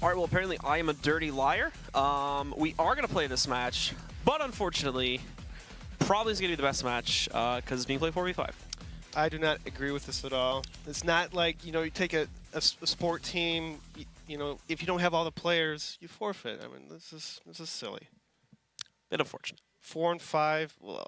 All right, well, apparently I am a dirty liar. We are going to play this match, but unfortunately, probably is going to be the best match because it's being played 4v5. I do not agree with this at all. It's not like, you take a sport team, if you don't have all the players, you forfeit. I mean, this is silly. Bit unfortunate. 4 and 5, well.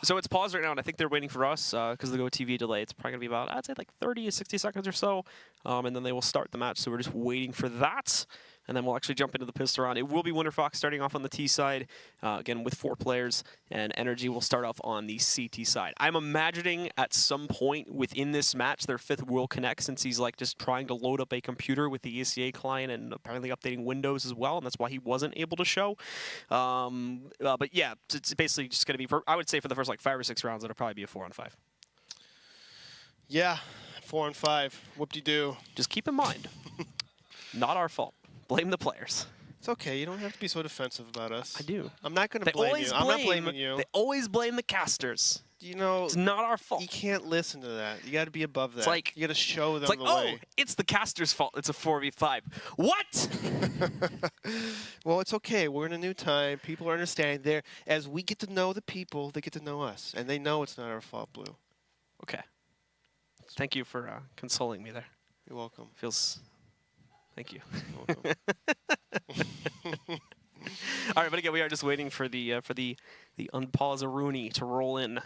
So it's paused right now, and I think they're waiting for us because of the Go TV delay. It's probably going to be about, I'd say, like 30 to 60 seconds or so, and then they will start the match. So we're just waiting for that, and then we'll actually jump into the pistol round. It will be Winterfox starting off on the T side, again, with 4 players, and NRG will start off on the CT side. I'm imagining at some point within this match, their 5th will connect, since he's like just trying to load up a computer with the ESL client and apparently updating Windows as well, and that's why he wasn't able to show. But yeah, it's basically just going to be, I would say for the first like 5 or 6 rounds, it'll probably be a 4 on 5. Yeah, 4 and 5. Whoop-de-doo. Just keep in mind, not our fault. Blame the players. It's okay. You don't have to be so defensive about us. I do. I'm not going to blame you. I'm not blaming you. They always blame the casters. It's not our fault. You can't listen to that. You got to be above that. It's like, you got to show them it's like, the way. Oh, it's the casters' fault. It's a 4v5. What? Well, it's okay. We're in a new time. People are understanding. As we get to know the people, they get to know us, and they know it's not our fault, Blue. Okay. Thank you for consoling me there. You're welcome. Feels. Thank you. You're welcome. All right, but again, we are just waiting for the Unpause-a-Rooney to roll in.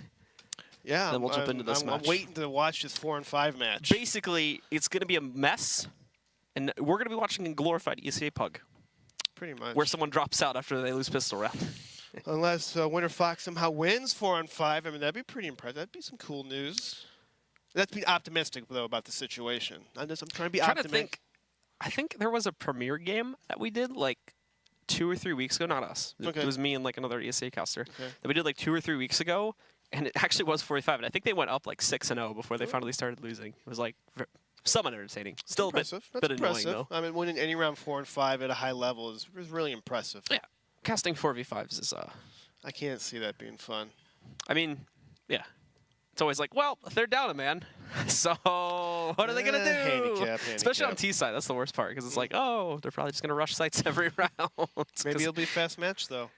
Yeah, then we'll jump into this match. I'm waiting to watch this 4 and 5 match. Basically, it's going to be a mess, and we're going to be watching a glorified ESA pug. Pretty much. Where someone drops out after they lose pistol round. Unless Winterfox somehow wins 4 on 5, I mean, that'd be pretty impressive. That'd be some cool news. Let's be optimistic, though, about the situation. I'm trying to be optimistic. I think there was a premiere game that we did like 2 or 3 weeks ago. Not us. Okay. It was me and like another ESA caster. Okay. That we did like 2 or 3 weeks ago, and it actually was 45. And I think they went up like 6-0 before they finally started losing. It was like somewhat entertaining. Still impressive. a bit annoying though. I mean, winning any round 4 and 5 at a high level is really impressive. Yeah, casting 4v5s is I can't see that being fun. I mean, yeah. It's always like, well, they're down a man, so what are they going to do? Handicap. Especially on T side, that's the worst part, because it's like, oh, they're probably just going to rush sites every round. Maybe it'll be a fast match, though.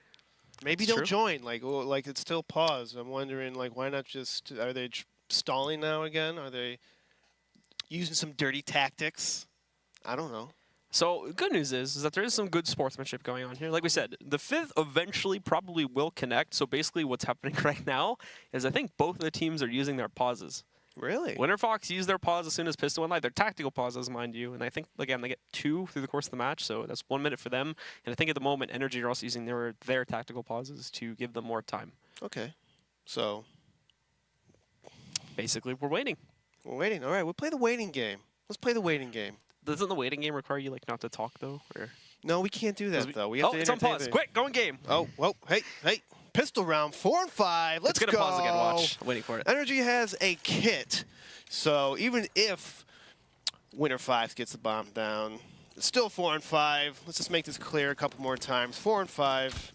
Maybe they'll join, like it's still paused. I'm wondering, like, why not just, are they stalling now again? Are they using some dirty tactics? I don't know. So good news is that there is some good sportsmanship going on here. Like we said, the 5th eventually probably will connect. So basically what's happening right now is I think both of the teams are using their pauses. Really? Winterfox used their pause as soon as Pistol went live. They're tactical pauses, mind you. And I think, again, they get 2 through the course of the match. So that's 1 minute for them. And I think at the moment, NRG are also using their tactical pauses to give them more time. Okay. So basically, we're waiting. We're waiting. All right, we'll play the waiting game. Let's play the waiting game. Doesn't the waiting game require you like not to talk though? Or? No, we can't do that though. We have to it's on pause. Quick, go in game. Oh, whoa, hey, pistol round 4 and 5. Let's go. It's gonna pause again. Watch. I'm waiting for it. NRG has a kit, so even if Winterfox gets the bomb down, it's still 4 and 5. Let's just make this clear a couple more times. 4 and 5.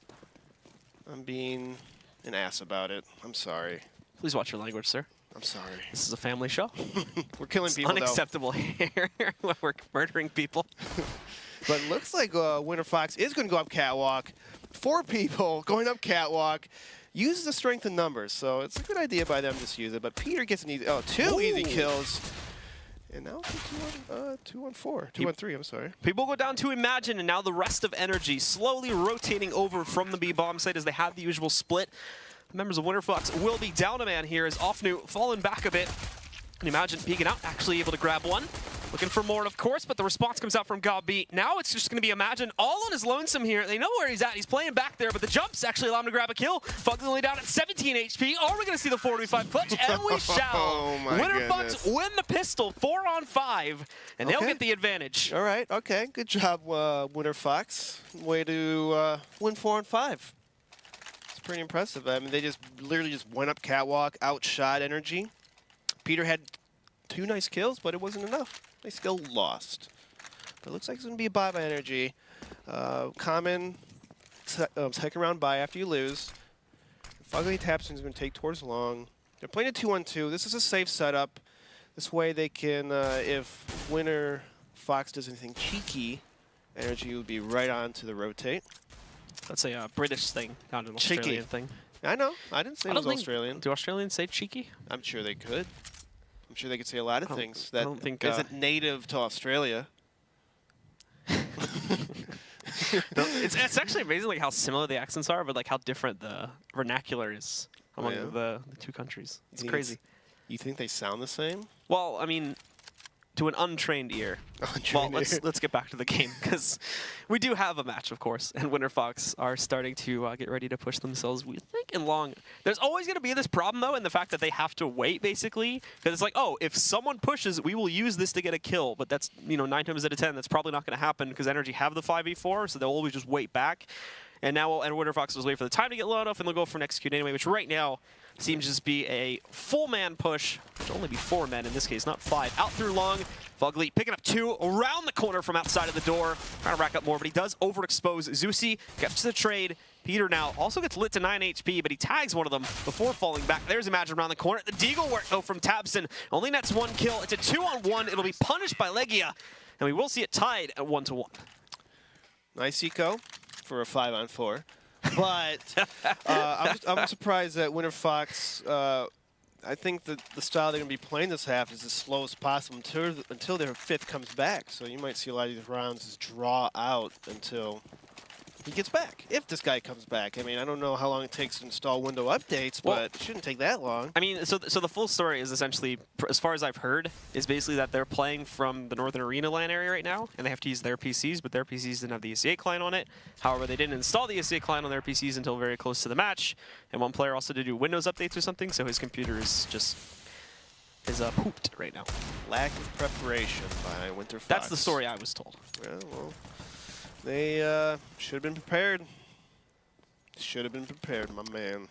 I'm being an ass about it. I'm sorry. Please watch your language, sir. I'm sorry. This is a family show. We're killing people, unacceptable here when we're murdering people. But it looks like Winterfox is going to go up catwalk. 4 people going up catwalk. Uses the strength in numbers, so it's a good idea by them to just use it. But Peter gets an easy, 2 easy kills. And now it's 2 on 4. 2 on 3, I'm sorry. People go down to Imagine, and now the rest of NRG slowly rotating over from the B-bomb site as they have the usual split. Members of Winterfox will be down a man here as Offnu fallen back a bit. And Imagine peeking out, actually able to grab one. Looking for more, of course, but the response comes out from Gabi. Now it's just going to be Imagine all on his lonesome here. They know where he's at. He's playing back there, but the jumps actually allow him to grab a kill. Fug's only down at 17 HP. Are we going to see the 4v5 clutch? And we shall. Oh Winterfox win the pistol 4 on 5, and they'll get the advantage. All right, okay. Good job, Winterfox. Way to win 4 on 5. Pretty impressive. I mean, they just literally just went up catwalk, outshot NRG. Peter had 2 nice kills, but it wasn't enough. They still lost. But it looks like it's going to be a bye by NRG. Common second round bye after you lose. Fugly Tapson is going to take towards long. They're playing a 2-on-2. This is a safe setup. This way they can, if Fox does anything cheeky, NRG will be right on to the rotate. That's a British thing, not an Cheeky. Australian thing. I know. I didn't say it was think, Australian. Do Australians say cheeky? I'm sure they could. I'm sure they could say a lot of things I that don't think, isn't native to Australia. It's actually amazing like how similar the accents are, but like how different the vernacular is among the two countries. It's crazy. You think they sound the same? Well, I mean, to an untrained ear. Well, let's get back to the game, because we do have a match, of course, and Winterfox are starting to get ready to push themselves, we think, in long. There's always going to be this problem, though, in the fact that they have to wait, basically, because it's like, oh, if someone pushes, we will use this to get a kill, but that's, 9 times out of 10, that's probably not going to happen, because NRG have the 5v4, so they'll always just wait back. And now Winterfox will wait for the time to get low enough, and they'll go for an execute anyway, which right now seems to just be a full man push, which will only be 4 men in this case, not 5. Out through long, Fugly picking up 2 around the corner from outside of the door, trying to rack up more, but he does overexpose Zeusy, gets to the trade. Peter now also gets lit to 9 HP, but he tags one of them before falling back. There's Imagine around the corner. The Deagle work though from Tabson, only nets 1 kill. It's a 2-on-1. It'll be punished by Legia, and we will see it tied at 1-1. Nice eco for a 5-on-4. But I'm surprised that Winterfox, I think that the style they're going to be playing this half is as slow as possible until their 5th comes back. So you might see a lot of these rounds just draw out until he gets back, if this guy comes back. I mean, I don't know how long it takes to install window updates, but it shouldn't take that long. I mean, so the full story is essentially, as far as I've heard, is basically that they're playing from the Northern Arena LAN area right now, and they have to use their PCs, but their PCs didn't have the ESL client on it. However, they didn't install the ESL client on their PCs until very close to the match, and one player also did do Windows updates or something, so his computer is just pooped right now. Lack of preparation by Winterfox. That's the story I was told. Yeah, well, they should have been prepared. Should have been prepared, my man.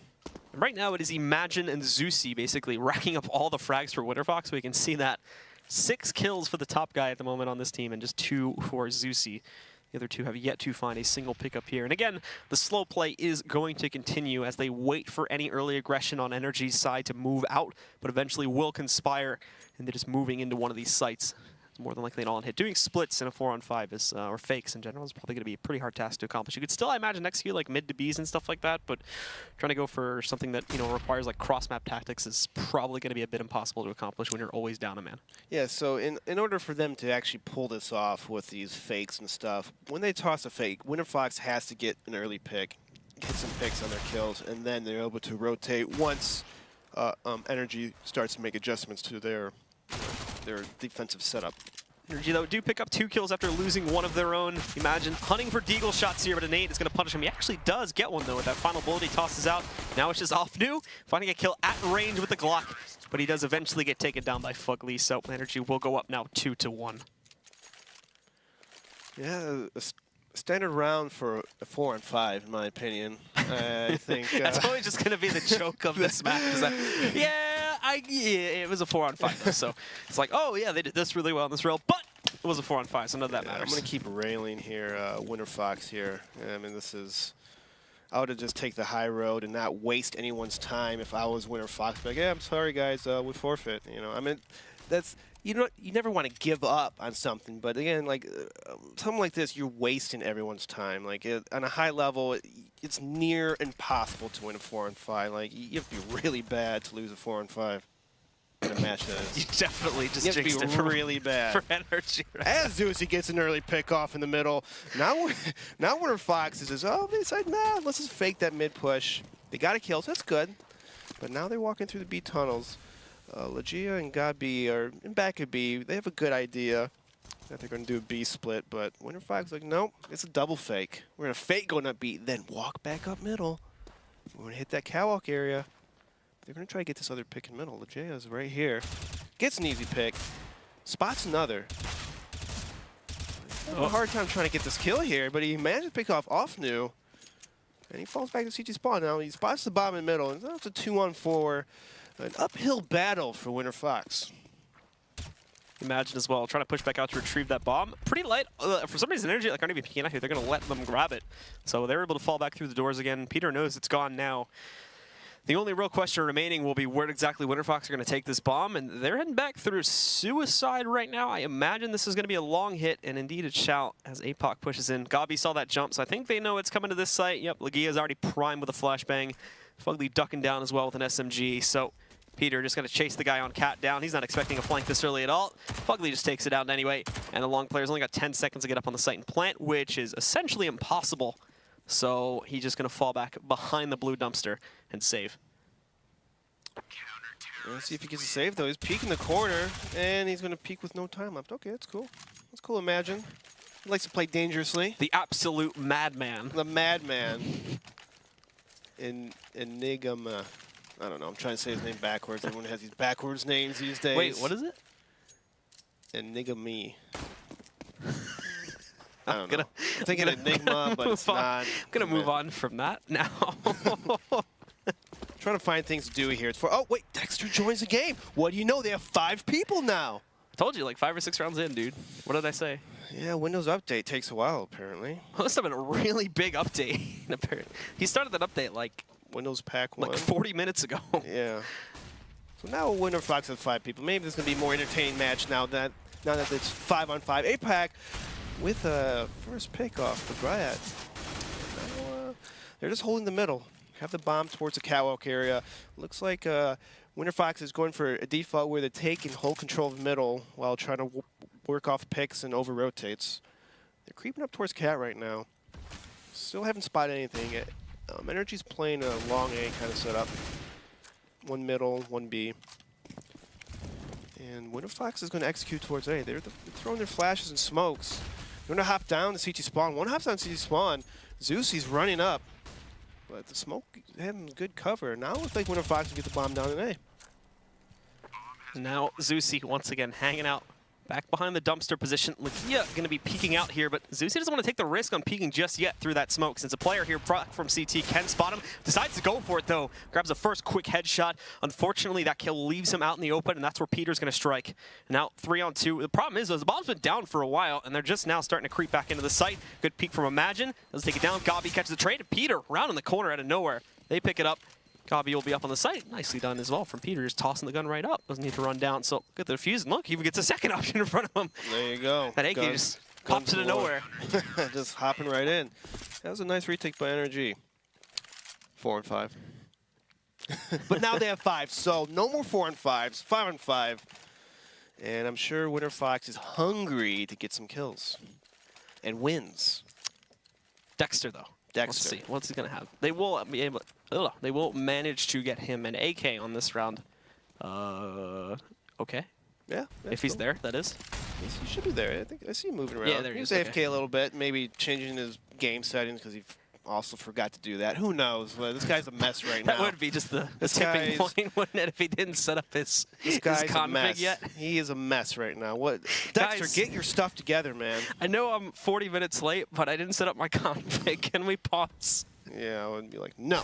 Right now, it is Imagine and Zeusy basically racking up all the frags for Winterfox. We can see that 6 kills for the top guy at the moment on this team and just 2 for Zeusy. The other 2 have yet to find a single pickup here. And again, the slow play is going to continue as they wait for any early aggression on NRG's side to move out, but eventually will conspire, and they're just moving into one of these sites. More than likely an all-in hit. Doing splits in a 4-on-5 is, or fakes in general, is probably going to be a pretty hard task to accomplish. You could still, I imagine, execute like mid to Bs and stuff like that, but trying to go for something that requires like cross-map tactics is probably going to be a bit impossible to accomplish when you're always down a man. Yeah, so in order for them to actually pull this off with these fakes and stuff, when they toss a fake, Winterfox has to get an early pick, hit some picks on their kills, and then they're able to rotate once NRG starts to make adjustments to their defensive setup. NRG, though, do pick up 2 kills after losing one of their own. Imagine hunting for Deagle shots here, but an 8 is going to punish him. He actually does get one, though, with that final bullet he tosses out. Now it's just Offnu finding a kill at range with the Glock, but he does eventually get taken down by Fugly, so NRG will go up now 2-1. Yeah, a standard round for a 4-on-5, in my opinion. I think that's always just going to be the joke of this match. Is that, yeah, it was a 4-on-5 though, so it's like, oh yeah, they did this really well in this rail, but it was a 4-on-5, so none of that matters. I'm going to keep railing here, Winterfox here. I mean, this is, I would have just take the high road and not waste anyone's time if I was Winterfox. But like, yeah, I'm sorry guys, we forfeit. I mean, that's. You never want to give up on something, but again, like something like this, you're wasting everyone's time. Like on a high level, it's near impossible to win a 4-on-5. Like you have to be really bad to lose a 4-on-5 in a match. That is. You definitely just you have to be really bad for NRG. Right? As Zeusy gets an early pick off in the middle. Now Winterfox is just, oh, they decide, nah, let's just fake that mid push. They got a kill, so that's good. But now they're walking through the B tunnels. Legia and Gabi are in back of B. They have a good idea that they're going to do a B split, but Winterfox like, nope, it's a double fake. We're going to fake going up B, then walk back up middle. We're going to hit that catwalk area. They're going to try to get this other pick in middle. Legia is right here. Gets an easy pick. Spots another. A hard time trying to get this kill here, but he managed to pick off Offnu. And he falls back to CT spawn. Now he spots the bomb in middle. And that's a 2-on-4. An uphill battle for Winterfox. Imagine as well, trying to push back out to retrieve that bomb. Pretty light. For some reason, NRG aren't even peeking out here. They're going to let them grab it. So they're able to fall back through the doors again. Peter knows it's gone now. The only real question remaining will be where exactly Winterfox are going to take this bomb, and they're heading back through Suicide right now. I imagine this is going to be a long hit, and indeed a shout as APOC pushes in. Gabi saw that jump, so I think they know it's coming to this site. Yep, Legia's already primed with a flashbang. Fugly ducking down as well with an SMG, so Peter just going to chase the guy on Cat down. He's not expecting a flank this early at all. Fugly just takes it out anyway, and the long player's only got 10 seconds to get up on the site and plant, which is essentially impossible. So he's just going to fall back behind the blue dumpster and save. Let's see if he gets a save, though. He's peeking the corner, and he's going to peek with no time left. Okay, that's cool. That's cool, Imagine. He likes to play dangerously. The absolute madman. The madman. Enigma. I don't know. I'm trying to say his name backwards. Everyone has these backwards names these days. Wait, what is it? Enigma. I don't know. I'm thinking Enigma, but it's not. I'm going to move on from that now. Trying to find things to do here. It's for, oh, wait, Dexter joins the game. What do you know? They have 5 people now. I told you, like 5 or 6 rounds in, dude. What did I say? Yeah, Windows Update takes a while, apparently. Must have been a really big update. Apparently, he started that update like Windows Pack 1. like 40 minutes ago. Yeah. So now Winterfox has 5 people. Maybe this is going to be a more entertaining match now that it's 5-on-5. APAC with a first pick off the Bryat. Now, they're just holding the middle. Have the bomb towards the catwalk area. Looks like Winterfox is going for a default where they take and hold control of the middle while trying to work off picks and over rotates. They're creeping up towards Cat right now. Still haven't spotted anything yet. NRG's playing a long A kind of setup. 1 middle, 1 B. And Winterfox is going to execute towards A. They're throwing their flashes and smokes. They're going to hop down to CT spawn. One hops down to CT spawn. Zeusie's running up. But the smoke having good cover. Now it looks like Winterfox can get the bomb down in A. Now Zusi once again hanging out back behind the dumpster position. Legia going to be peeking out here, but Zusi doesn't want to take the risk on peeking just yet through that smoke since a player here from CT can spot him. Decides to go for it though. Grabs a first quick headshot. Unfortunately, that kill leaves him out in the open, and that's where Peter's going to strike. Now 3-on-2. The problem is, though, the bomb's been down for a while, and they're just now starting to creep back into the site. Good peek from Imagine. Let's take it down. Gabi catches the trade, and Peter round in the corner out of nowhere. They pick it up. Gabi will be up on the site. Nicely done as well from Peter, just tossing the gun right up. Doesn't need to run down. So get the defuse, and look, he even gets a second option in front of him. There you go. That AK just pops into nowhere. Just hopping right in. That was a nice retake by NRG. 4-on-5. But now they have 5, so no more 4-on-5s. 5-on-5. And I'm sure Winterfox is hungry to get some kills. And wins. Dexter, though. Dexter. Let's see. What's he going to have? They will be able. They will manage to get him an AK on this round. Okay. Yeah. If he's there, that is. He should be there. I think I see him moving around. Yeah, there he is. is. AFK Okay. a little bit, maybe changing his game settings because he also forgot to do that. Who knows? Well, this guy's a mess right now. That would be just the tipping point, wouldn't it, if he didn't set up his config yet? He is a mess right now. What? Dexter, Guys, get your stuff together, man. I know I'm 40 minutes late, but I didn't set up my config. Can we pause? Yeah, I would be like, no.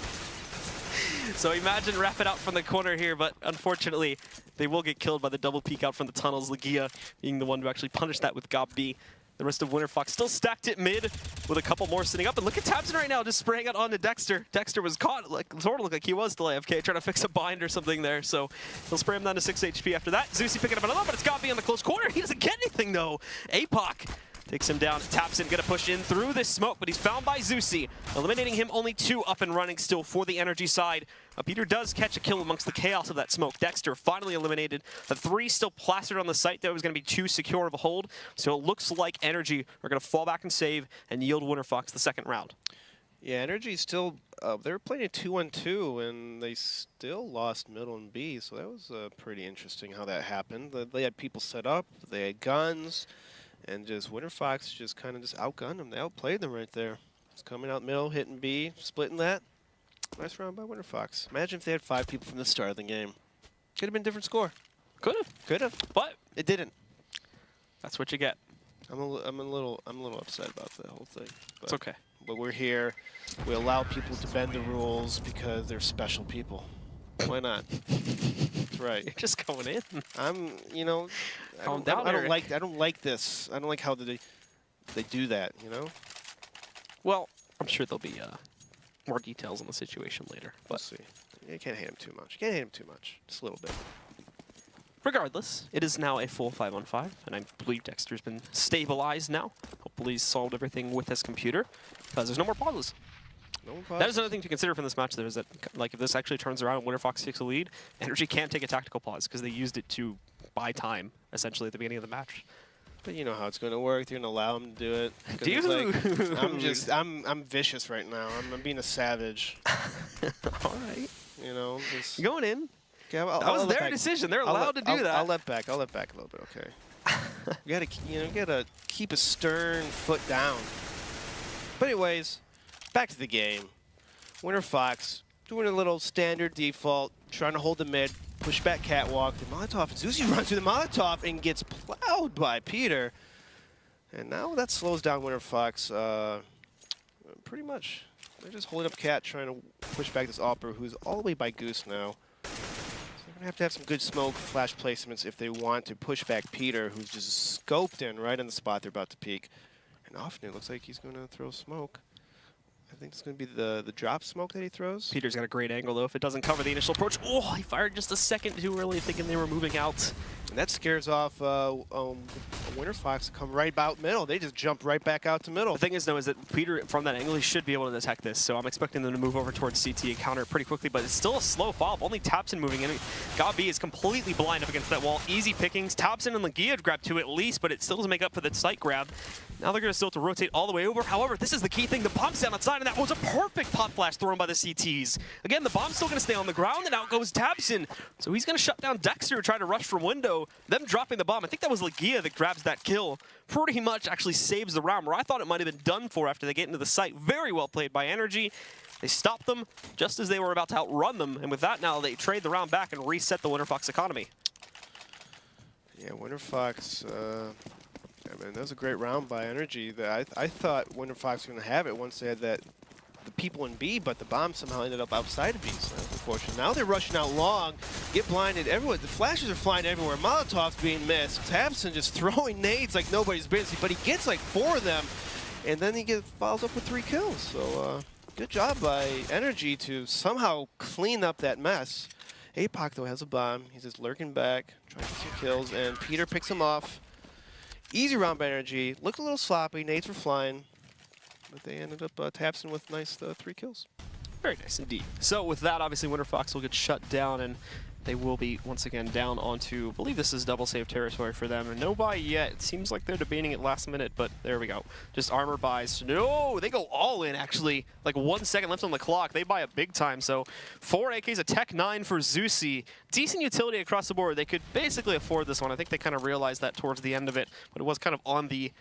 So Imagine wrap it out from the corner here, but unfortunately, they will get killed by the double peek out from the tunnels. Legia being the one to actually punish that with Gabi. The rest of Winterfox still stacked it mid with a couple more sitting up. And look at Tabson right now, just spraying it onto Dexter. Dexter was caught, like sort of looked like he was still AFK, trying to fix a bind or something there. So he'll spray him down to 6 HP after that. Zusi picking up another, but it's Gabi in the close corner. He doesn't get anything though. APOC takes him down. Tabson gonna push in through this smoke, but he's found by Zusi, eliminating him. Only 2 up and running still for the NRG side. Peter does catch a kill amongst the chaos of that smoke. Dexter finally eliminated. The 3 still plastered on the site. That was going to be too secure of a hold. So it looks like NRG are going to fall back and save and yield Winterfox the second round. Yeah, NRG still, they were playing a 2-on-2, and they still lost middle and B. So that was pretty interesting how that happened. They had people set up, they had guns, and just Winterfox just kind of just outgunned them. They outplayed them right there. Just coming out middle, hitting B, splitting that. Nice round by Winterfox. Imagine if they had 5 people from the start of the game. Could have been a different score. Could have. Could have. But it didn't. That's what you get. I'm a little upset about the whole thing. But, it's okay. But we're here. We allow people to bend the rules because they're special people. Why not? That's right. You're just going in. I'm, you know, I don't like this. I don't like how they do that, you know? Well, I'm sure there'll be more details on the situation later. We'll But see. You can't hate him too much. You can't hate him too much. Just a little bit. Regardless, it is now a full 5-on-5, and I believe Dexter's been stabilized now. Hopefully he's solved everything with his computer, because there's no more pauses. No more pauses. That is another thing to consider from this match, though, is that like if this actually turns around and Winterfox takes a lead, NRG can't take a tactical pause, because they used it to buy time, essentially, at the beginning of the match. But you know how it's going to work. They're going to allow him to do it. Dude! I'm vicious right now. I'm being a savage. All right. You know, just Going in. Okay, That was their decision. They're allowed to do that. I'll let back. I'll let back a little bit. Okay. you gotta keep a stern foot down. But anyways, back to the game. Winterfox doing a little standard default, trying to hold the mid, push back catwalk. The Molotov. Zusi runs through the Molotov and gets plowed by Peter. And now that slows down Winterfox. Pretty much, they're just holding up Cat, trying to push back this Opera, who's all the way by Goose now. They're going to have some good smoke flash placements if they want to push back Peter, who's just scoped in right on the spot they're about to peek. And often it looks like he's going to throw smoke. I think it's going to be the drop smoke that he throws. Peter's got a great angle, though, if it doesn't cover the initial approach. Oh, he fired just a second too early, thinking they were moving out. And that scares off Winterfox to come right about middle. They just jump right back out to middle. The thing is, though, is that Peter, from that angle, he should be able to detect this. So I'm expecting them to move over towards CT and counter it pretty quickly, but it's still a slow follow-up. Only Tapson moving in. Gabi is completely blind up against that wall. Easy pickings. Tapson and Legia grab two at least, but it still doesn't make up for the site grab. Now they're going to still have to rotate all the way over. However, this is the key thing. The bomb's down outside, and that was a perfect pop flash thrown by the CTs. Again, the bomb's still going to stay on the ground, and out goes Tapson. So he's going to shut down Dexter, try to rush from window. Them dropping the bomb. I think that was Legia that grabs that kill. Pretty much actually saves the round, where I thought it might have been done for after they get into the site. Very well played by NRG. They stopped them just as they were about to outrun them. And with that, now they trade the round back and reset the Winterfox economy. Yeah, Winterfox... I mean, that was a great round by NRG. That I thought Winterfox was going to have it once they had the people in B, but the bomb somehow ended up outside of B, so that's unfortunate. Now they're rushing out long, get blinded everywhere. The flashes are flying everywhere. Molotov's being missed. Tabson just throwing nades like nobody's business, but he gets like 4 of them, and then he follows up with 3 kills. So good job by NRG to somehow clean up that mess. APOC, though, has a bomb. He's just lurking back, trying to get some kills, and Peter picks him off. Easy round by NRG. Looked a little sloppy. Nades were flying. But they ended up Tapson with nice 3 kills. Very nice indeed. So with that, obviously, Winterfox will get shut down, and they will be, once again, down onto, I believe this is double save territory for them. And no buy yet. It seems like they're debating it last minute, but there we go. Just armor buys. No, they go all in, actually. Like 1 second left on the clock. They buy it big time. So 4 AKs, a Tech 9 for Zusi. Decent utility across the board. They could basically afford this one. I think they kind of realized that towards the end of it, but it was kind of on the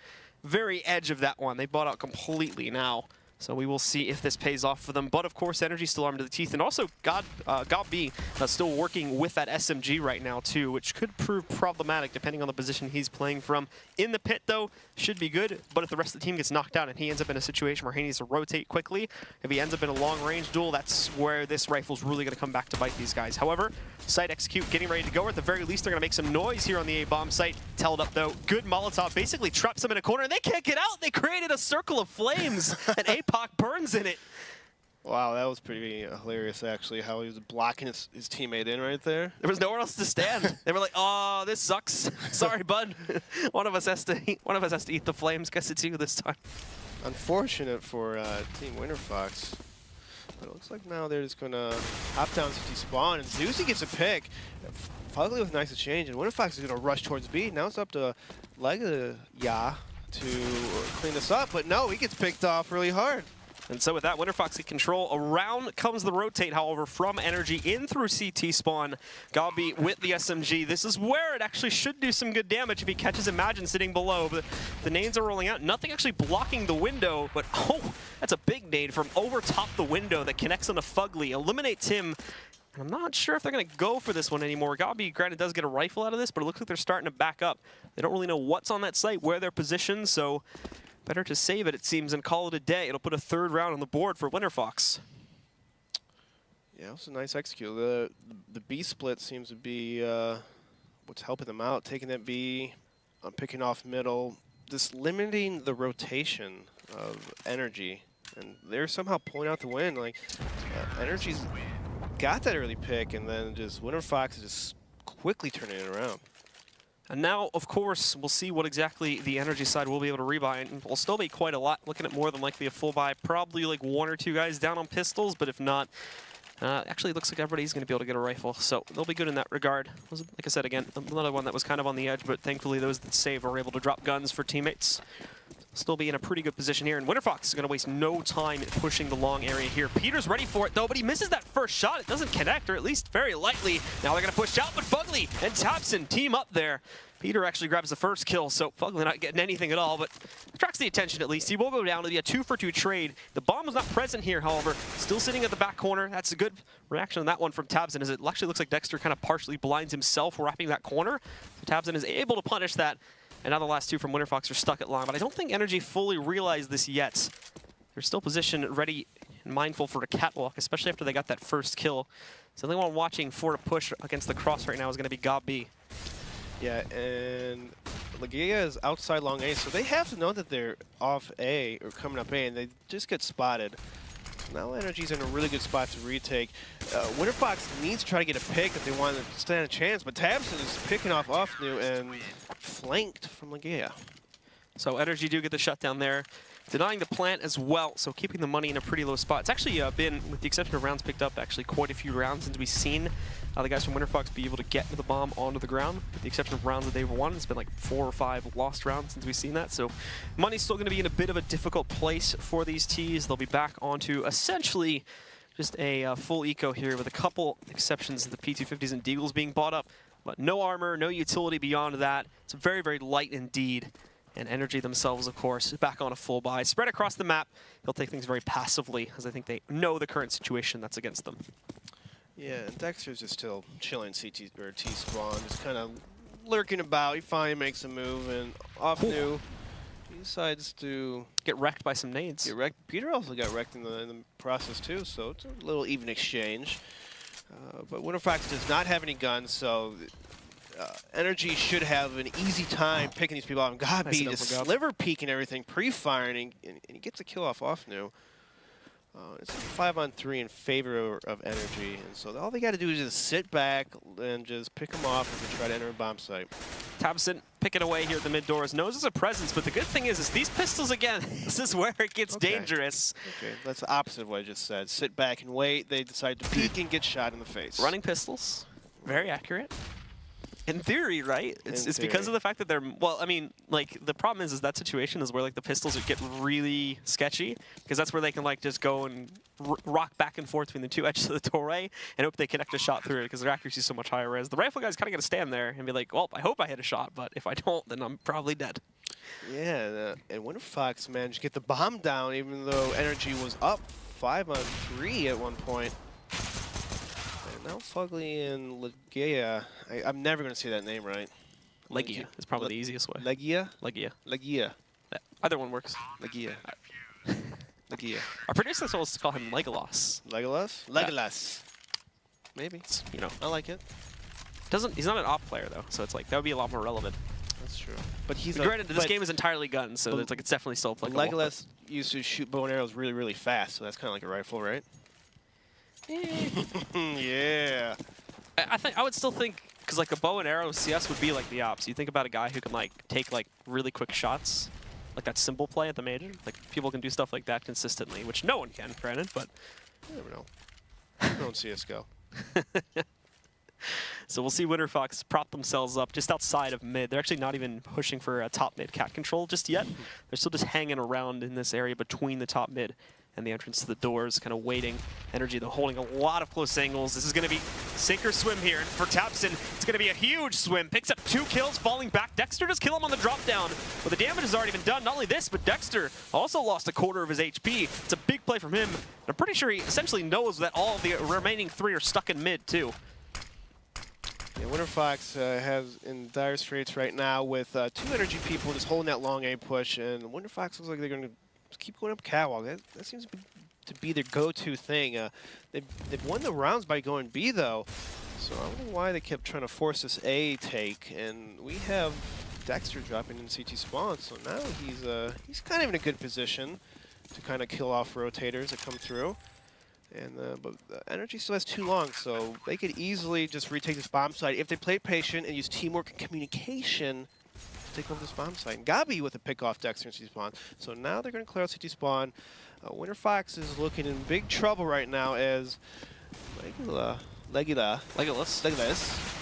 very edge of that one. They bought out completely now. So we will see if this pays off for them. But of course, NRG still armed to the teeth. And also, Gabi still working with that SMG right now, too, which could prove problematic depending on the position he's playing from. In the pit, though, should be good. But if the rest of the team gets knocked out and he ends up in a situation where he needs to rotate quickly, if he ends up in a long-range duel, that's where this rifle's really going to come back to bite these guys. However, site execute, getting ready to go. Or at the very least, they're going to make some noise here on the A-bomb site. Telled up, though. Good Molotov basically traps them in a corner, and they can't get out. They created a circle of flames, and APOC burns in it. Wow, that was pretty hilarious, actually, how he was blocking his teammate in right there. There was nowhere else to stand. They were like, "Oh, this sucks. Sorry, bud. One of us has to eat the flames. Guess it's you this time." Unfortunate for Team Winterfox. But it looks like now they're just gonna hop down to despawn, and Zusi gets a pick. Fugly with nice exchange, and Winterfox is gonna rush towards B. Now it's up to Legia to clean this up, but no, he gets picked off really hard. And so with that, Winterfox get control. Around comes the rotate, however, from NRG in through CT spawn. Gabi with the SMG. This is where it actually should do some good damage if he catches Imagine sitting below. But the nades are rolling out. Nothing actually blocking the window, but oh, that's a big nade from over top the window that connects on a Fugly. Eliminates him. And I'm not sure if they're going to go for this one anymore. Gabi, granted, does get a rifle out of this, but it looks like they're starting to back up. They don't really know what's on that site, where they're positioned, so better to save it seems, and call it a day. It'll put a 3rd round on the board for Winterfox. Yeah, it was a nice execute. The B split seems to be what's helping them out, taking that B, picking off middle, just limiting the rotation of NRG. And they're somehow pulling out the win. Like, NRG's got that early pick, and then just Winterfox is just quickly turning it around. And now, of course, we'll see what exactly the energy side will be able to rebuy. And will still be quite a lot, looking at more than likely a full buy. Probably like 1 or 2 guys down on pistols, but if not, actually it looks like everybody's going to be able to get a rifle. So they'll be good in that regard. Like I said, again, another one that was kind of on the edge, but thankfully those that save are able to drop guns for teammates. Still be in a pretty good position here, and Winterfox is going to waste no time pushing the long area here. Peter's ready for it, though, but he misses that first shot. It doesn't connect, or at least very lightly. Now they're going to push out, but Fugly and Tapson team up there. Peter actually grabs the first kill, so Fugly not getting anything at all, but attracts the attention at least. He will go down to be a 2-for-2 trade. The bomb was not present here, however. Still sitting at the back corner. That's a good reaction on that one from Tabson, as it actually looks like Dexter kind of partially blinds himself wrapping that corner. So Tabson is able to punish that. And now the last 2 from Winterfox are stuck at long, but I don't think NRG fully realized this yet. They're still positioned, ready, and mindful for a catwalk, especially after they got that first kill. So the only one watching for a push against the cross right now is going to be Gob B. Yeah, and Legia is outside long A, so they have to know that they're off A, or coming up A, and they just get spotted. Now NRG's in a really good spot to retake. Winterfox needs to try to get a pick if they want to stand a chance, but Tabson is picking off Offnu and flanked from Legia. So NRG do get the shutdown there, denying the plant as well, so keeping the money in a pretty low spot. It's actually been, with the exception of rounds picked up, actually quite a few rounds since we've seen the guys from Winterfox be able to get the bomb onto the ground. With the exception of rounds that they've won, it's been like 4 or 5 lost rounds since we've seen that. So money's still going to be in a bit of a difficult place for these Ts. They'll be back onto essentially just a full eco here, with a couple exceptions of the P250s and Deagles being bought up. But no armor, no utility beyond that. It's very, very light indeed. And NRG themselves, of course, back on a full buy. Spread across the map, they'll take things very passively, as I think they know the current situation that's against them. Yeah, and Dexter's just still chilling CT or T spawn, just kind of lurking about. He finally makes a move, and Offnu, he decides to get wrecked by some nades. Get wrecked. Peter also got wrecked in the process too, so it's a little even exchange. But Winterfox does not have any guns, so NRG should have an easy time picking these people out. And God, be the sliver peek and everything, pre-firing, and he gets a kill off Offnu. It's a 5-on-3 in favor of NRG, and so all they got to do is just sit back and just pick them off as they try to enter a bomb site. Tabson picking away here at the mid doors, knows there's a presence, but the good thing is these pistols, again, this is where it gets dangerous. Okay, that's the opposite of what I just said. Sit back and wait. They decide to peek and get shot in the face. Running pistols, very accurate. In theory, right? It's because of the fact that they're, well, I mean, like, the problem is that situation is where, like, the pistols get really sketchy, because that's where they can, like, just go and rock back and forth between the 2 edges of the doorway and hope they connect a shot through it, because their accuracy is so much higher. Whereas the rifle guy's kind of got to stand there and be like, well, I hope I hit a shot, but if I don't, then I'm probably dead. Yeah, and Winterfox managed to get the bomb down, even though NRG was up 5-on-3 at one point. Now Fugly and Legia, I'm never going to say that name right. Legia is probably the easiest way. Legia? Legia. Legia. Either one works. Legia. Legia. Our producer told us to call him Legolas. Legolas? Legolas. Maybe. It's, you know. I like it. He's not an op player, though, so it's like, that would be a lot more relevant. That's true. But he's granted, this game is entirely guns, so it's definitely still applicable. Legolas used to shoot bow and arrows really, really fast, so that's kind of like a rifle, right? Yeah. I would still think, because like a bow and arrow CS would be like the ops. You think about a guy who can like take like really quick shots, like that symbol play at the major. Like people can do stuff like that consistently, which no one can, granted, but you never know. I don't CS:GO. So we'll see Winterfox prop themselves up just outside of mid. They're actually not even pushing for a top mid cat control just yet. They're still just hanging around in this area between the top mid and the entrance to the doors, kind of waiting. NRG, they're holding a lot of close angles. This is going to be sink or swim here. And for Tapson, it's going to be a huge swim. Picks up 2 kills, falling back. Dexter does kill him on the drop down. But the damage has already been done. Not only this, but Dexter also lost a quarter of his HP. It's a big play from him. And I'm pretty sure he essentially knows that all of the remaining 3 are stuck in mid, too. Yeah, Winterfox has in dire straits right now with 2 NRG people just holding that long A push. And Winterfox looks like they're going to keep going up catwalk. That seems to be their go-to thing. They've won the rounds by going B, though. So I don't know why they kept trying to force this A take. And we have Dexter dropping in CT spawn. So now he's kind of in a good position to kind of kill off rotators that come through. And but NRG still has too long, so they could easily just retake this bomb site if they play patient and use teamwork and communication to take over this bomb site. And Gabi with a pick off Dexter and CT spawn. So now they're going to clear out CT spawn. Winterfox is looking in big trouble right now as Legolas.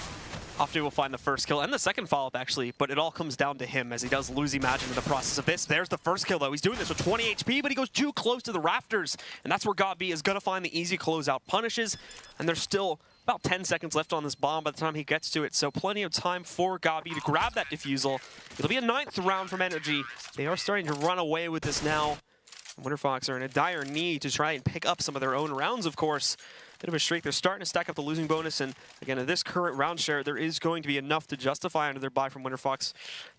Often will find the first kill and the second follow-up, actually, but it all comes down to him as he does lose Imagine in the process of this. There's the first kill, though. He's doing this with 20 HP, but he goes too close to the rafters, and that's where Gabi is going to find the easy closeout punishes, and there's still about 10 seconds left on this bomb by the time he gets to it, so plenty of time for Gabi to grab that defusal. It'll be a 9th round from NRG. They are starting to run away with this now. Winterfox are in a dire need to try and pick up some of their own rounds, of course. Bit of a streak. They're starting to stack up the losing bonus, and again, in this current round share, there is going to be enough to justify under their buy from Winterfox.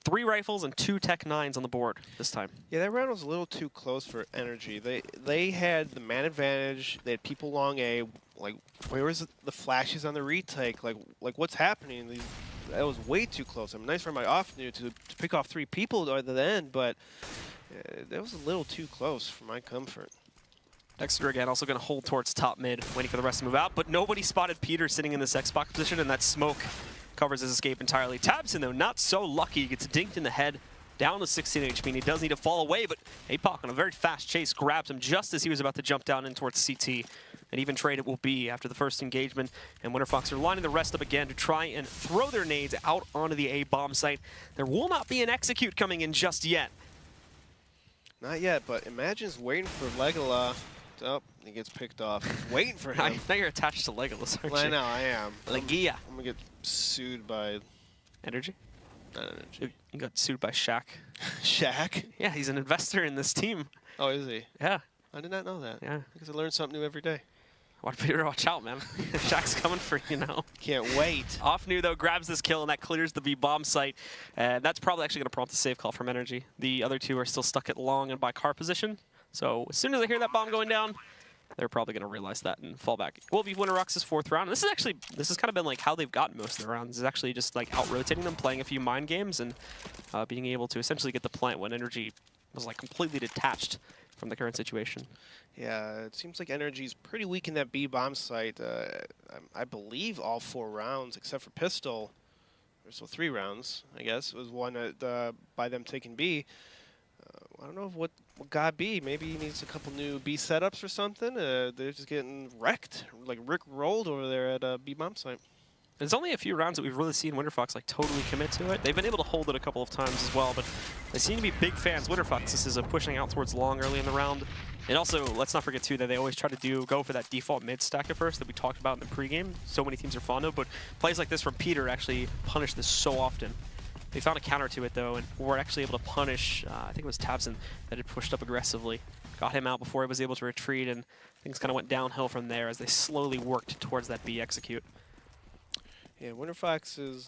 3 rifles and 2 Tech 9s on the board this time. Yeah, that round was a little too close for NRG. They had the man advantage. They had people long A. Like, where was the flashes on the retake? Like what's happening? That was way too close. I mean, nice for my off new to pick off 3 people at the end, but that was a little too close for my comfort. Dexter again also going to hold towards top mid, waiting for the rest to move out, but nobody spotted Peter sitting in this Xbox position, and that smoke covers his escape entirely. Tabson, though, not so lucky. He gets dinked in the head, down to 16 HP, and he does need to fall away, but APOC on a very fast chase grabs him just as he was about to jump down in towards CT. An even trade it will be after the first engagement, and Winterfox are lining the rest up again to try and throw their nades out onto the A bomb site. There will not be an execute coming in just yet. Not yet, but Imagine's waiting for Legolas. Oh, he gets picked off. He's waiting for him. Now you're attached to Legolas, aren't you? I know, I am. Legia. I'm going to get sued by... NRG? Not NRG. You got sued by Shaq. Shaq? Yeah, he's an investor in this team. Oh, is he? Yeah. I did not know that. Yeah. Because I learn something new every day. Watch out, man. Shaq's coming for you now. Can't wait. Off new, though, grabs this kill, and that clears the B bomb site. And that's probably actually going to prompt a save call from NRG. The other 2 are still stuck at long and by car position. So as soon as they hear that bomb going down, they're probably going to realize that and fall back. Will be Winterfox's 4th round. And this has kind of been like how they've gotten most of the rounds. Is actually just like out-rotating them, playing a few mind games, and being able to essentially get the plant when NRG was like completely detached from the current situation. Yeah, it seems like NRG's pretty weak in that B bomb site. I believe all 4 rounds, except for Pistol, or so 3 rounds, I guess, was won by them taking B. I don't know what got B. Maybe he needs a couple new B setups or something. They're just getting wrecked, like Rick rolled over there at B bomb site. There's only a few rounds that we've really seen Winterfox like totally commit to it. They've been able to hold it a couple of times as well, but they seem to be big fans. Winterfox, this is pushing out towards long early in the round. And also, let's not forget too that they always try to go for that default mid stack at first that we talked about in the pregame. So many teams are fond of, but plays like this from Peter actually punish this so often. They found a counter to it though, and were actually able to punish, I think it was Tabson that had pushed up aggressively. Got him out before he was able to retreat, and things kind of went downhill from there as they slowly worked towards that B execute. Yeah, Winterfox is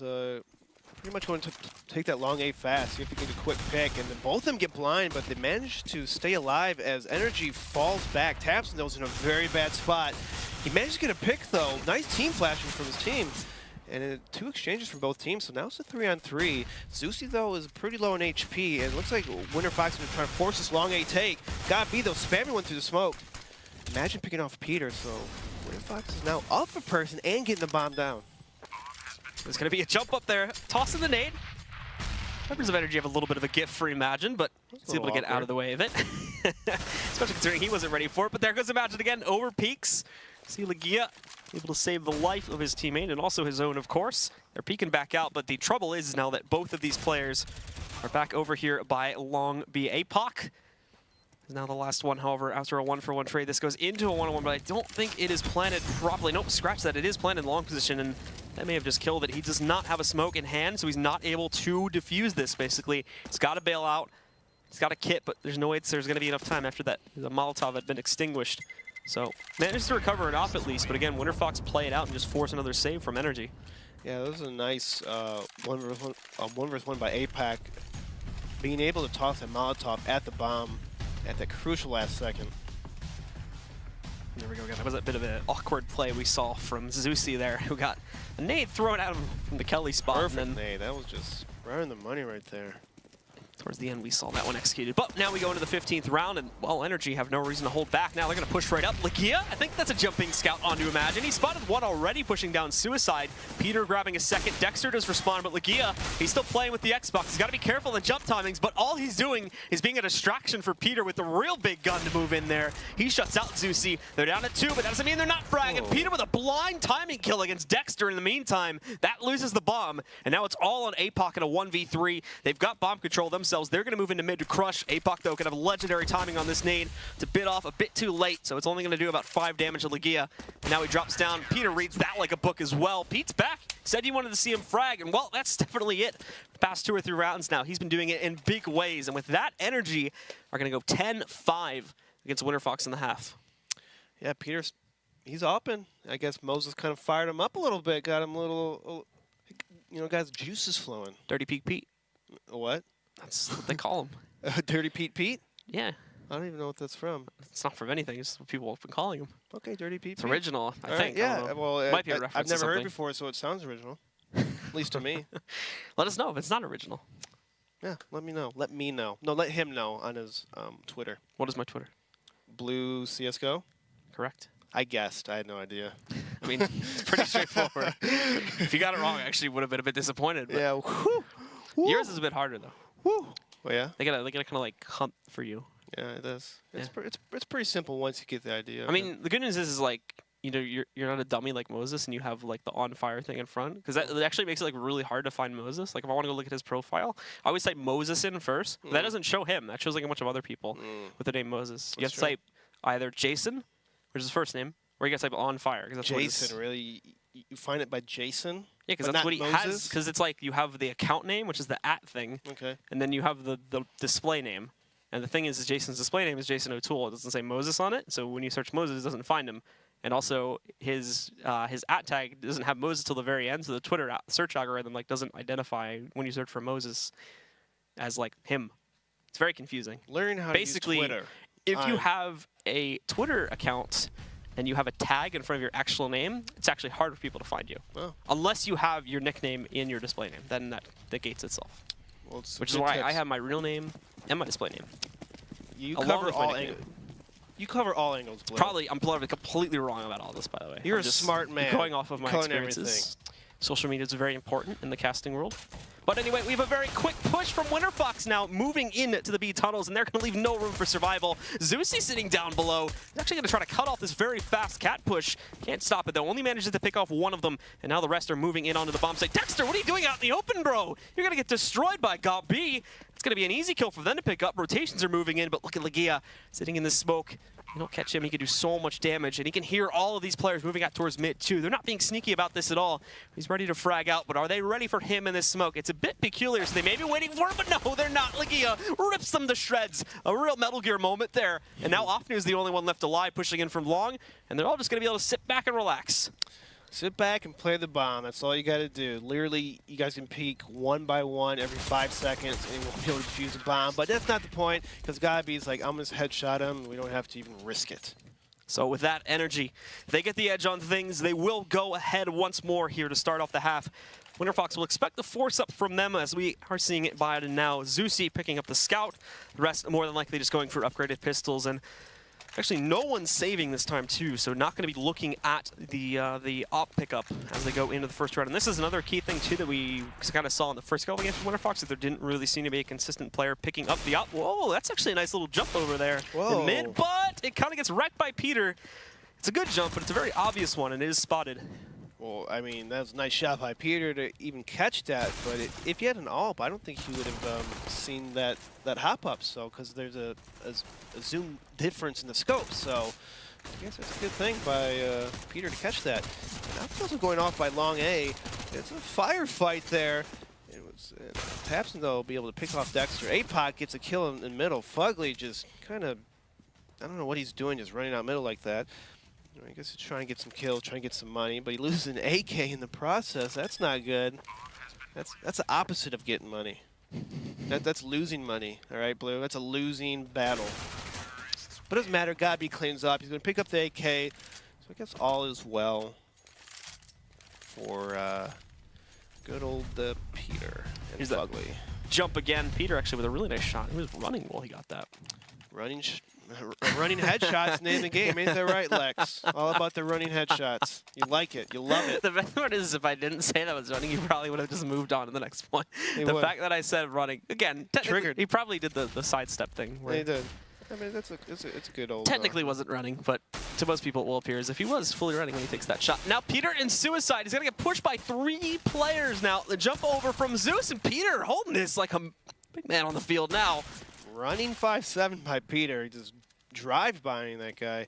pretty much going to take that long A fast. See if he can get a quick pick, and then both of them get blind, but they manage to stay alive as NRG falls back. Tabson, though, is in a very bad spot. He managed to get a pick, though. Nice team flashing from his team. And 2 exchanges from both teams, so now it's a 3-on-3. Zeusy, though, is pretty low in HP, and it looks like Winterfox is going to try to force this long A take. Got B, though, spamming one through the smoke. Imagine picking off Peter, so Winterfox is now up a person and getting the bomb down. There's going to be a jump up there, tossing the nade. Members of NRG have a little bit of a gift for Imagine, but he's able to get out of the way of it. Especially considering he wasn't ready for it, but there goes Imagine again, over peaks. See Legia able to save the life of his teammate and also his own, of course. They're peeking back out, but the trouble is now that both of these players are back over here by long B. APOC is now the last one, however, after a 1-for-1 trade. This goes into a 1-on-1, but I don't think it is planted properly. Nope, scratch that. It is planted in long position, and that may have just killed it. He does not have a smoke in hand, so he's not able to defuse this, basically. He's got to bail out. He's got a kit, but there's no way there's going to be enough time after that. The Molotov had been extinguished. So, manages to recover it off at least, but again, Winterfox play it out and just force another save from NRG. Yeah, that was a nice 1-versus-1 by APAC. Being able to toss that Molotov at the bomb at that crucial last second. There we go again. That was a bit of an awkward play we saw from Zeusy there, who got a nade thrown at him from the Kelly spot. Perfect nade. That was just right in the money right there. Towards the end, we saw that one executed. But now we go into the 15th round, and, well, NRG have no reason to hold back. Now they're going to push right up. Lagia, I think that's a jumping scout onto Imagine. He spotted one already, pushing down Suicide. Peter grabbing a second. Dexter does respond, but Lagia, he's still playing with the Xbox. He's got to be careful in jump timings, but all he's doing is being a distraction for Peter with the real big gun to move in there. He shuts out Zeusy. They're down at 2, but that doesn't mean they're not fragging. Peter with a blind timing kill against Dexter in the meantime. That loses the bomb, and now it's all on APOC in a 1v3. They've got bomb control themselves. They're going to move into mid to crush. APOC, though, can have legendary timing on this nade to bit off a bit too late, so it's only going to do about 5 damage to Lagia. Now he drops down. Peter reads that like a book as well. Pete's back. Said you wanted to see him frag, and, well, that's definitely it. The past 2 or 3 rounds now, he's been doing it in big ways, and with that energy, are going to go 10-5 against Winterfox in the half. Yeah, Peter's, he's open. I guess Moses kind of fired him up a little bit, got him a little, you know, got his juices flowing. Dirty Peak Pete. What? That's what they call him. Dirty Pete? Yeah. I don't even know what that's from. It's not from anything. It's what people have been calling him. Okay, Dirty Pete. It's original, I All think. Right, yeah, well, might be a reference I've never to heard it before, so it sounds original. At least to me. Let us know if it's not original. Yeah, let me know. Let me know. No, let him know on his Twitter. What is my Twitter? Blue CSGO? Correct. I guessed. I had no idea. I mean, it's pretty straightforward. If you got it wrong, I actually would have been a bit disappointed. But yeah. Whew. Whew. Yours is a bit harder, though. Whew. Well, yeah? They gotta kind of, like, hunt for you. Yeah, it is. It's pretty simple once you get the idea. I mean, the good news is like, you know, you're not a dummy like Moses, and you have like the on fire thing in front, because that actually makes it like really hard to find Moses. Like if I want to go look at his profile, I always type Moses in first. That doesn't show him. That shows like a bunch of other people with the name Moses. You have to type either Jason, which is his first name, or you got to type on fire. That's Jason, really? You find it by Jason? Yeah, because that's what he has. Because it's like you have the account name, which is the @ thing, and then you have the display name. And the thing is Jason's display name is Jason O'Toole. It doesn't say Moses on it, so when you search Moses, it doesn't find him. And also, his @ tag doesn't have Moses till the very end, so the Twitter search algorithm like doesn't identify when you search for Moses as like him. It's very confusing. Learn how to use Twitter. If you have a Twitter account and you have a tag in front of your actual name, it's actually hard for people to find you. Oh. Unless you have your nickname in your display name, then that negates itself. Well, which is why I have my real name and my display name. You cover all angles. You cover all angles, Blue. Probably, I'm probably completely wrong about all this, by the way. You're a smart man. Going off of my experiences. Social media is very important in the casting world. But anyway, we have a very quick push from Winterfox now, moving into the B tunnels, and they're going to leave no room for survival. Zeusy sitting down below. He's actually going to try to cut off this very fast cat push. Can't stop it, though. Only manages to pick off one of them, and now the rest are moving in onto the bomb site. Dexter, what are you doing out in the open, bro? You're going to get destroyed by Got B. It's going to be an easy kill for them to pick up. Rotations are moving in, but look at Lagia sitting in the smoke. You don't catch him, he can do so much damage, and he can hear all of these players moving out towards mid, too. They're not being sneaky about this at all. He's ready to frag out, but are they ready for him in this smoke? It's a bit peculiar, so they may be waiting for him, but no, they're not. Lagia rips them to shreds. A real Metal Gear moment there, and now Ofnu is the only one left alive, pushing in from long, and they're all just going to be able to sit back and relax. Sit back and play the bomb. That's all you got to do. Literally, you guys can peek one by one every 5 seconds, and we'll be able to defuse a bomb. But that's not the point, because Gabi's like, I'm going to headshot him, and we don't have to even risk it. So with that energy, if they get the edge on things, they will go ahead once more here to start off the half. Winterfox will expect the force up from them, as we are seeing it by it now. Zeusy picking up the scout, the rest more than likely just going for upgraded pistols, and actually no one's saving this time too, so not going to be looking at the op pickup as they go into the first round. And this is another key thing too that we kind of saw in the first couple games from Winterfox, that there didn't really seem to be a consistent player picking up the op. Whoa, that's actually a nice little jump over there in mid, but it kind of gets wrecked by Peter. It's a good jump, but it's a very obvious one, and it is spotted. Well, I mean, that was a nice shot by Peter to even catch that, but if you had an AWP, I don't think he would have seen that hop-up, so, because there's a zoom difference in the scope, so I guess it's a good thing by Peter to catch that. That wasn't going off by long A. It's a firefight there. Tapson, though, will be able to pick off Dexter. APOC gets a kill in the middle. Fugly just kind of, I don't know what he's doing, just running out middle like that. I guess he's trying to get some kills, trying to get some money, but he loses an AK in the process. That's not good. That's the opposite of getting money. That's losing money, all right, Blue? That's a losing battle. But it doesn't matter. Gabi cleans up. He's going to pick up the AK. So I guess all is well for good old Peter and Fugly. jump again. Peter actually with a really nice shot. He was running while he got that. Running headshots name the game, ain't that right, Lex? All about the running headshots. You like it, you love it. The best part is if I didn't say that was running, you probably would have just moved on to the next point. The fact that I said running, again, triggered. He probably did the sidestep thing. He did. I mean, it's a good old... Technically wasn't running, but to most people it will appear as if he was fully running when he takes that shot. Now Peter in suicide. He's going to get pushed by 3 players now. The jump over from Zeus and Peter holding this like a big man on the field now. Running 5-7 by Peter. He just drive-bying that guy.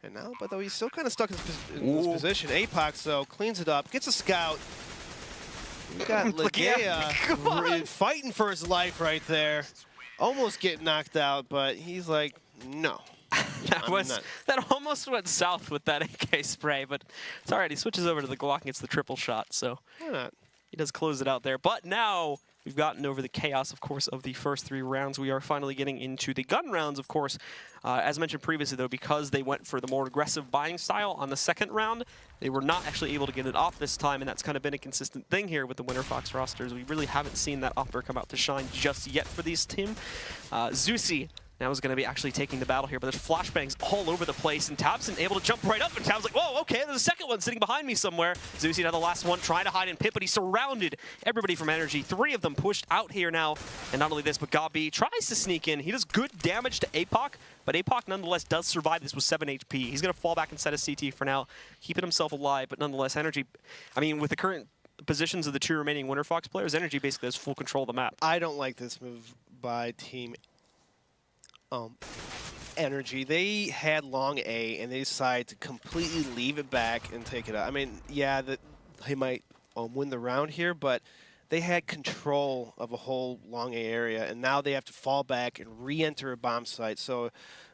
And now, but though he's still kind of stuck in this position. Apox, though, cleans it up, gets a scout. We got Legea fighting for his life right there. Almost getting knocked out, but he's like, no. That almost went south with that AK spray, but it's all right. He switches over to the Glock and gets the triple shot, so why not? He does close it out there. But now we've gotten over the chaos, of course, of the first 3 rounds. We are finally getting into the gun rounds, of course. As mentioned previously, though, because they went for the more aggressive buying style on the second round, they were not actually able to get it off this time, and that's kind of been a consistent thing here with the Winterfox rosters. We really haven't seen that offer come out to shine just yet for these team. Zusi now is going to be actually taking the battle here, but there's flashbangs all over the place, and Tabson able to jump right up, and Tab's like, whoa, okay, there's a second one sitting behind me somewhere. Zusi now the last one, trying to hide in pit, but he surrounded everybody from NRG. 3 of them pushed out here now, and not only this, but Gabi tries to sneak in. He does good damage to Apoc, but Apoc nonetheless does survive this with 7 HP. He's going to fall back and set a CT for now, keeping himself alive, but nonetheless, NRG, I mean, with the current positions of the 2 remaining Winterfox players, NRG basically has full control of the map. I don't like this move by Team NRG. They had long A, and they decided to completely leave it back and take it out. I mean, yeah, they might win the round here, but they had control of a whole long A area, and now they have to fall back and re-enter a bomb site. So,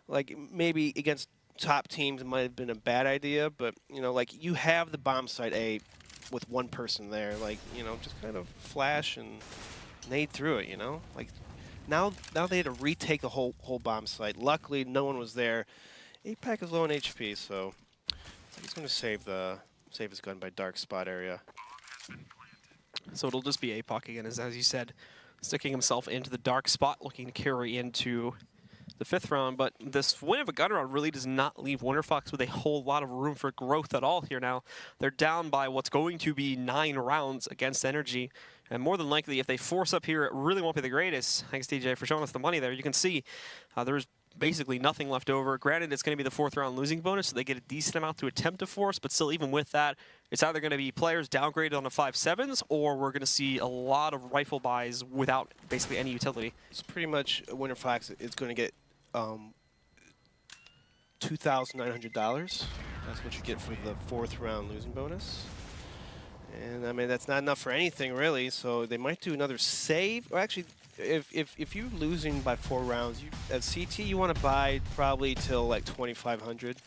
like, maybe against top teams it might have been a bad idea, but, you know, like, you have the bomb site A with 1 person there. Like, you know, just kind of flash and nade through it, you know? Like, Now they had to retake the whole bomb site. Luckily, no one was there. APAC is low on HP, so he's going to save his gun by dark spot area. So it'll just be APOC again, as you said, sticking himself into the dark spot, looking to carry into the 5th round. But this win of a gun round really does not leave Winterfox with a whole lot of room for growth at all here now. They're down by what's going to be 9 rounds against NRG. And more than likely, if they force up here, it really won't be the greatest. Thanks, DJ, for showing us the money there. You can see there's basically nothing left over. Granted, it's going to be the 4th round losing bonus, so they get a decent amount to attempt to force, but still, even with that, it's either going to be players downgraded on the 5.7s, or we're going to see a lot of rifle buys without basically any utility. It's pretty much Winterfox is going to get $2,900. That's what you get for the 4th round losing bonus. And I mean, that's not enough for anything really, so they might do another save. Or actually, if you're losing by 4 rounds, at CT you want to buy probably till like 2,500,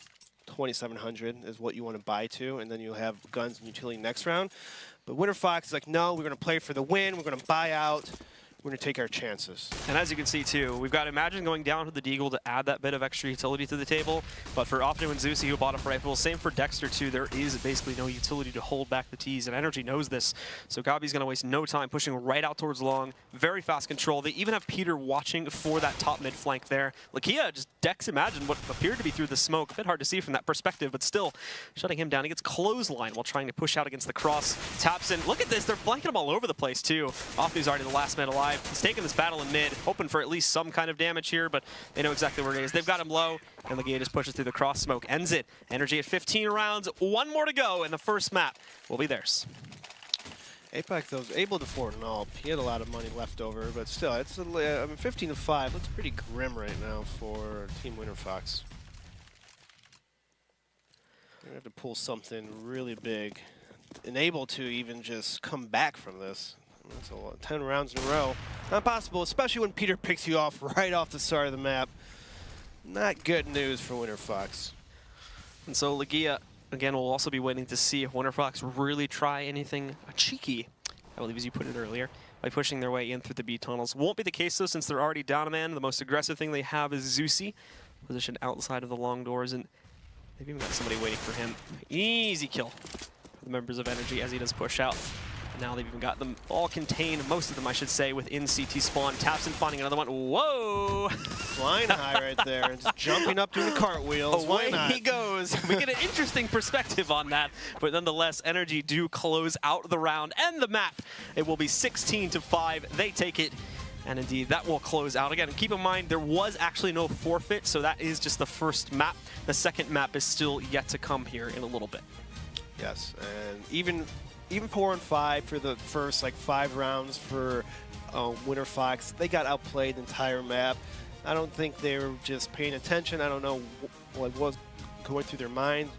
2,700 is what you want to buy to, and then you'll have guns and utility next round. But Winterfox is like, no, we're going to play for the win, we're going to buy out. We're going to take our chances. And as you can see, too, we've got Imagine going down to the Deagle to add that bit of extra utility to the table. But for Optimo and Zusi, who bought up rifle, same for Dexter, too, there is basically no utility to hold back the T's, and NRG knows this. So Gabi's going to waste no time pushing right out towards long. Very fast control. They even have Peter watching for that top mid flank there. Lakia just decks Imagine what appeared to be through the smoke. A bit hard to see from that perspective, but still shutting him down. He gets clothesline while trying to push out against the cross. Taps in. Look at this. They're flanking him all over the place, too. Optimo's already the last man alive. He's taking this battle in mid, hoping for at least some kind of damage here, but they know exactly where it is. They've got him low, and Lakia just pushes through the cross smoke. Ends it. NRG at 15 rounds. 1 more to go, and the first map will be theirs. Apex, though, was able to afford an AWP. He had a lot of money left over, but still, it's I mean, 15-5 looks pretty grim right now for Team Winterfox. They're going to have to pull something really big and able to even just come back from this. That's a lot. 10 rounds in a row. Not possible, especially when Peter picks you off right off the start of the map. Not good news for Winterfox. And so Lakia, again, will also be waiting to see if Winterfox really try anything cheeky, I believe as you put it earlier, by pushing their way in through the B tunnels. Won't be the case, though, since they're already down a man. The most aggressive thing they have is Zusi, positioned outside of the long doors, and they've even got somebody waiting for him. Easy kill for the members of NRG as he does push out. Now they've even got them all contained, most of them I should say, within CT spawn. Tapson finding another one. Whoa! Flying high right there, and just jumping up doing the cartwiels. Why Away not? he goes. We get an interesting perspective on that, but nonetheless, NRG do close out the round and the map. It will be 16-5. They take it. And indeed, that will close out. Again, keep in mind, there was actually no forfeit, so that is just the first map. The second map is still yet to come here in a little bit. Yes, and even 4 and 5 for the first like 5 rounds for Winterfox, they got outplayed the entire map. I don't think they were just paying attention. I don't know what was going through their mind.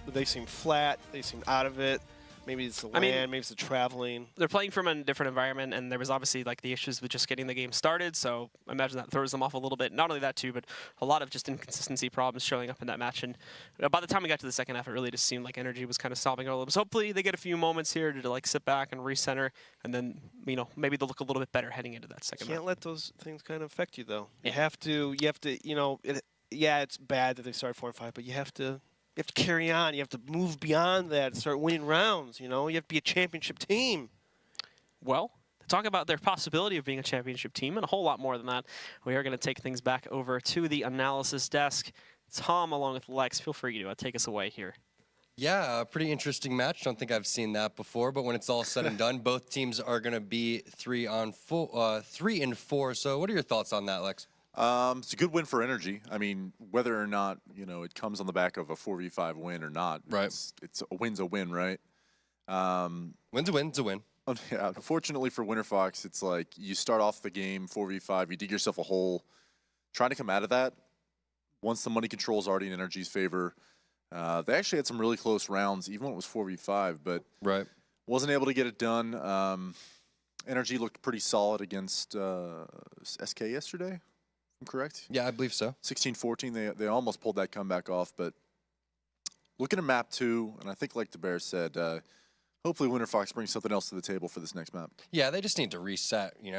They seemed flat. They seemed out of it. Maybe it's the land, maybe it's the traveling. They're playing from a different environment, and there was obviously like the issues with just getting the game started, so I imagine that throws them off a little bit. Not only that too, but a lot of just inconsistency problems showing up in that match. And by the time we got to the second half, it really just seemed like NRG was kind of solving it a little bit. So hopefully they get a few moments here to like sit back and recenter, and then maybe they'll look a little bit better heading into that second. Can't map. let those things kind of affect you though. Yeah. You have to. Yeah, it's bad that they started 4 and 5, but you have to carry on. You have to move beyond that and start winning rounds. You have to be a championship team. Well, to talk about their possibility of being a championship team and a whole lot more than that, we are going to take things back over to the analysis desk. Tom, along with Lex, feel free to take us away here. Yeah, a pretty interesting match. Don't think I've seen that before, but when it's all said and done, both teams are going to be 3 and 4. So what are your thoughts on that, Lex? It's a good win for NRG. I mean, whether or not, it comes on the back of a 4v5 win or not, right? It's a win's a win, right? Win's a win, it's a win. Yeah, unfortunately for Winterfox, it's like you start off the game 4v5, you dig yourself a hole, trying to come out of that. Once the money control is already in NRG's favor, they actually had some really close rounds, even when it was 4v5, but wasn't able to get it done. NRG looked pretty solid against SK yesterday. I'm correct? Yeah, I believe so. 16-14, they almost pulled that comeback off, but looking at map 2, and I think like the Bear said, hopefully Winterfox brings something else to the table for this next map. Yeah, they just need to reset, and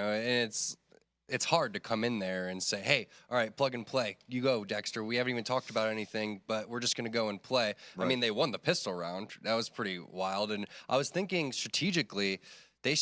it's hard to come in there and say, hey, all right, plug and play. You go, Dexter. We haven't even talked about anything, but we're just going to go and play. Right. I mean, they won the pistol round. That was pretty wild, and I was thinking strategically, they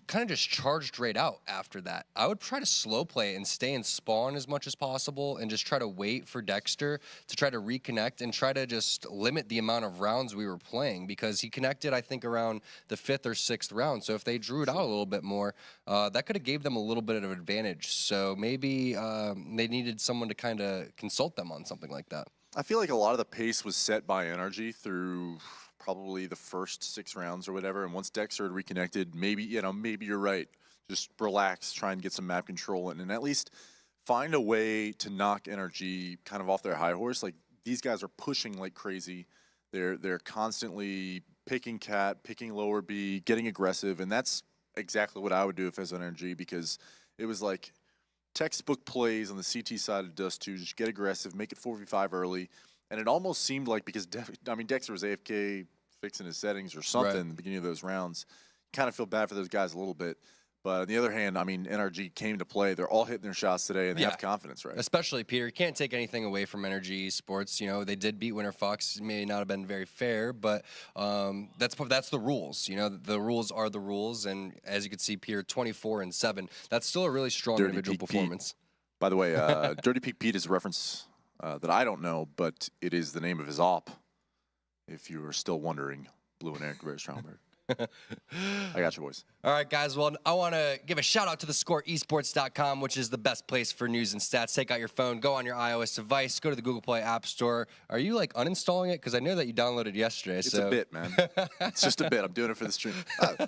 kind of just charged right out after that. I would try to slow play and stay in spawn as much as possible and just try to wait for Dexter to try to reconnect and try to just limit the amount of rounds we were playing, because he connected, I think, around the 5th or 6th round. So if they drew it out a little bit more, that could have gave them a little bit of advantage. So maybe they needed someone to kind of consult them on something like that. I feel like a lot of the pace was set by NRG through probably the first 6 rounds or whatever, and once Dexter had reconnected, maybe you're right. Just relax, try and get some map control in, and at least find a way to knock NRG kind of off their high horse. Like, these guys are pushing like crazy. They're constantly picking cat, picking lower B, getting aggressive, and that's exactly what I would do if I was NRG, because it was like textbook plays on the CT side of Dust2, just get aggressive, make it 4v5 early. And it almost seemed like, because Dexter was AFK fixing his settings or something in the beginning of those rounds, kind of feel bad for those guys a little bit. But on the other hand, I mean, NRG came to play. They're all hitting their shots today, and they have confidence, right? Especially, Peter, you can't take anything away from NRG Sports. They did beat Winterfox. It may not have been very fair, but that's the rules. The rules are the rules, and as you can see, Peter, 24-7. That's still a really strong individual performance. By the way, Dirty Peak Pete is a reference that I don't know, but it is the name of his op, if you are still wondering. Blue and Eric Stromberg. I got you, boys. All right, guys. Well, I want to give a shout-out to theScoreEsports.com, which is the best place for news and stats. Take out your phone, go on your iOS device, go to the Google Play App Store. Are you, uninstalling it? Because I know that you downloaded yesterday. It's a bit, man. It's just a bit. I'm doing it for the stream.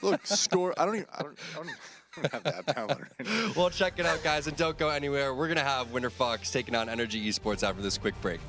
Look, Score. I don't even have the app downloaded right now. Well, check it out, guys, and don't go anywhere. We're going to have Winterfox taking on NRG Esports after this quick break.